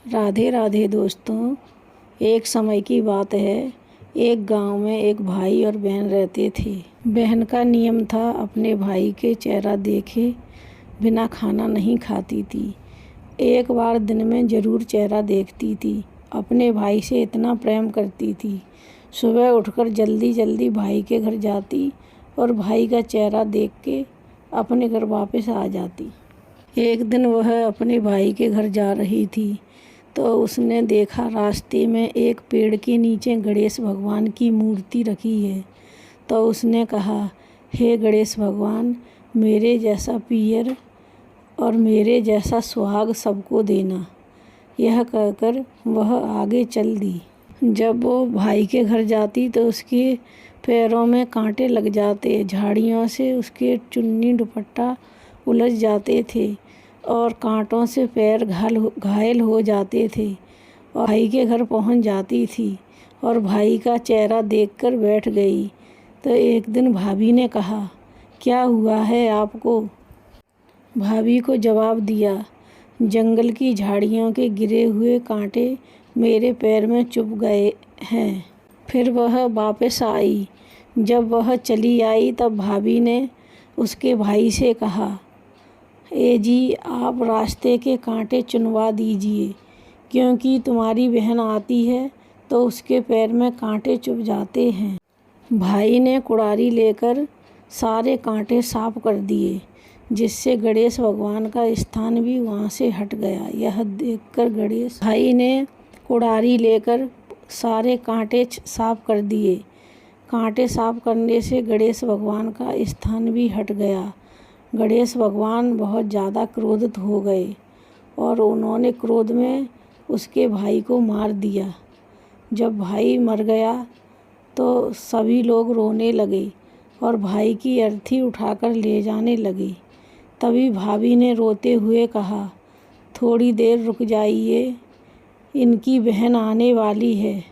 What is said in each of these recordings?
राधे राधे दोस्तों। एक समय की बात है, एक गांव में एक भाई और बहन रहते थे। बहन का नियम था अपने भाई के चेहरा देखे बिना खाना नहीं खाती थी। एक बार दिन में ज़रूर चेहरा देखती थी। अपने भाई से इतना प्रेम करती थी। सुबह उठकर जल्दी जल्दी भाई के घर जाती और भाई का चेहरा देख के अपने घर वापस आ जाती। एक दिन वह अपने भाई के घर जा रही थी तो उसने देखा रास्ते में एक पेड़ के नीचे गणेश भगवान की मूर्ति रखी है। तो उसने कहा, हे गणेश भगवान, मेरे जैसा पियर और मेरे जैसा सुहाग सबको देना। यह कहकर वह आगे चल दी। जब वो भाई के घर जाती तो उसके पैरों में कांटे लग जाते, झाड़ियों से उसके चुन्नी दुपट्टा उलझ जाते थे और कांटों से पैर घायल हो जाते थे। और भाई के घर पहुंच जाती थी और भाई का चेहरा देखकर बैठ गई। तो एक दिन भाभी ने कहा, क्या हुआ है आपको? भाभी को जवाब दिया, जंगल की झाड़ियों के गिरे हुए कांटे मेरे पैर में चुभ गए हैं। फिर वह वापस आई। जब वह चली आई तब भाभी ने उसके भाई से कहा, ए जी, आप रास्ते के कांटे चुनवा दीजिए, क्योंकि तुम्हारी बहन आती है तो उसके पैर में कांटे चुभ जाते हैं। भाई ने कुड़ारी लेकर सारे कांटे साफ कर दिए, जिससे गणेश भगवान का स्थान भी वहाँ से हट गया। यह देखकर गणेश भाई ने कुड़ारी लेकर सारे कांटे साफ कर दिए। कांटे साफ करने से गणेश भगवान का स्थान भी हट गया। गणेश भगवान बहुत ज़्यादा क्रोधित हो गए और उन्होंने क्रोध में उसके भाई को मार दिया। जब भाई मर गया तो सभी लोग रोने लगे और भाई की अर्थी उठाकर ले जाने लगे। तभी भाभी ने रोते हुए कहा, थोड़ी देर रुक जाइए, इनकी बहन आने वाली है।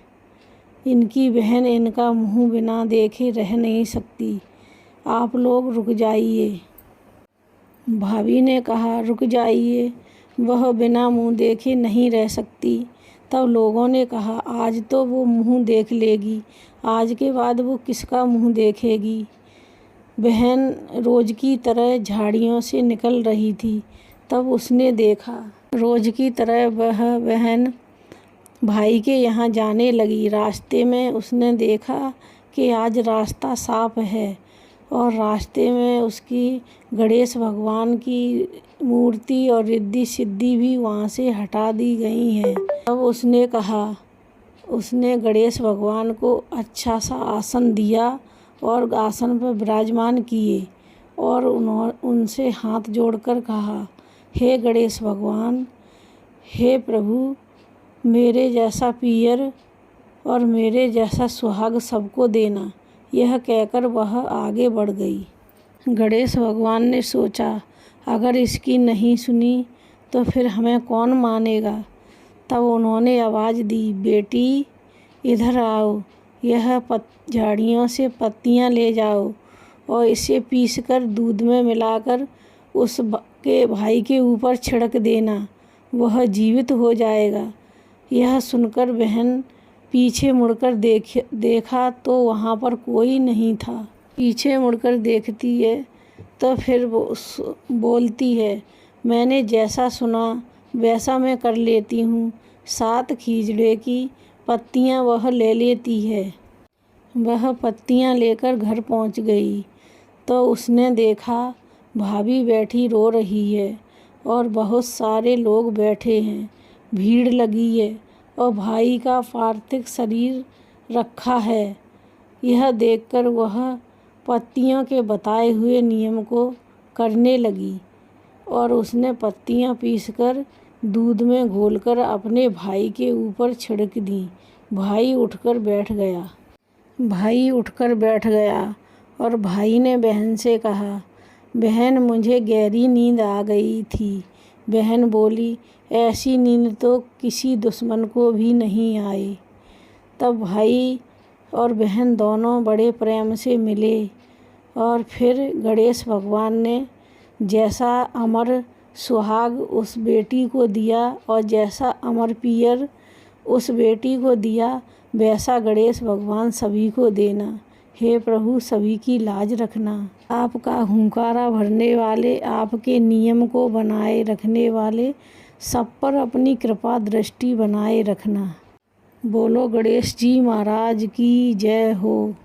इनकी बहन इनका मुँह बिना देखे रह नहीं सकती। आप लोग रुक जाइए। भाभी ने कहा, रुक जाइए, वह बिना मुंह देखे नहीं रह सकती। तब लोगों ने कहा, आज तो वो मुंह देख लेगी, आज के बाद वो किसका मुंह देखेगी? बहन रोज की तरह झाड़ियों से निकल रही थी। तब उसने देखा, रोज की तरह वह बहन भाई के यहाँ जाने लगी। रास्ते में उसने देखा कि आज रास्ता साफ है और रास्ते में उसकी गणेश भगवान की मूर्ति और रिद्धि सिद्धि भी वहाँ से हटा दी गई हैं। तब उसने कहा, उसने गणेश भगवान को अच्छा सा आसन दिया और आसन पर विराजमान किए और उनसे हाथ जोड़कर कहा, हे गणेश भगवान, हे प्रभु, मेरे जैसा पियर और मेरे जैसा सुहाग सबको देना। यह कहकर वह आगे बढ़ गई। गणेश भगवान ने सोचा, अगर इसकी नहीं सुनी तो फिर हमें कौन मानेगा। तब उन्होंने आवाज़ दी, बेटी इधर आओ, यह झाड़ियों से पत्तियां ले जाओ और इसे पीसकर दूध में मिलाकर उसके भाई के ऊपर छिड़क देना, वह जीवित हो जाएगा। यह सुनकर बहन पीछे मुड़कर देखा तो वहाँ पर कोई नहीं था। पीछे मुड़कर देखती है तो फिर बोलती है, मैंने जैसा सुना वैसा मैं कर लेती हूँ। 7 खीजड़े की पत्तियाँ वह ले लेती है। वह पत्तियाँ लेकर घर पहुँच गई तो उसने देखा भाभी बैठी रो रही है और बहुत सारे लोग बैठे हैं, भीड़ लगी है और भाई का पार्थिव शरीर रखा है। यह देखकर वह पत्तियों के बताए हुए नियम को करने लगी और उसने पत्तियां पीसकर दूध में घोलकर अपने भाई के ऊपर छिड़क दी। भाई उठकर बैठ गया और भाई ने बहन से कहा, बहन, मुझे गहरी नींद आ गई थी। बहन बोली, ऐसी नींद तो किसी दुश्मन को भी नहीं आई। तब भाई और बहन दोनों बड़े प्रेम से मिले और फिर गणेश भगवान ने जैसा अमर सुहाग उस बेटी को दिया और जैसा अमर पियर उस बेटी को दिया वैसा गणेश भगवान सभी को देना। हे प्रभु सभी की लाज रखना। आपका हुंकारा भरने वाले, आपके नियम को बनाए रखने वाले, सब पर अपनी कृपा दृष्टि बनाए रखना। बोलो गणेश जी महाराज की जय हो।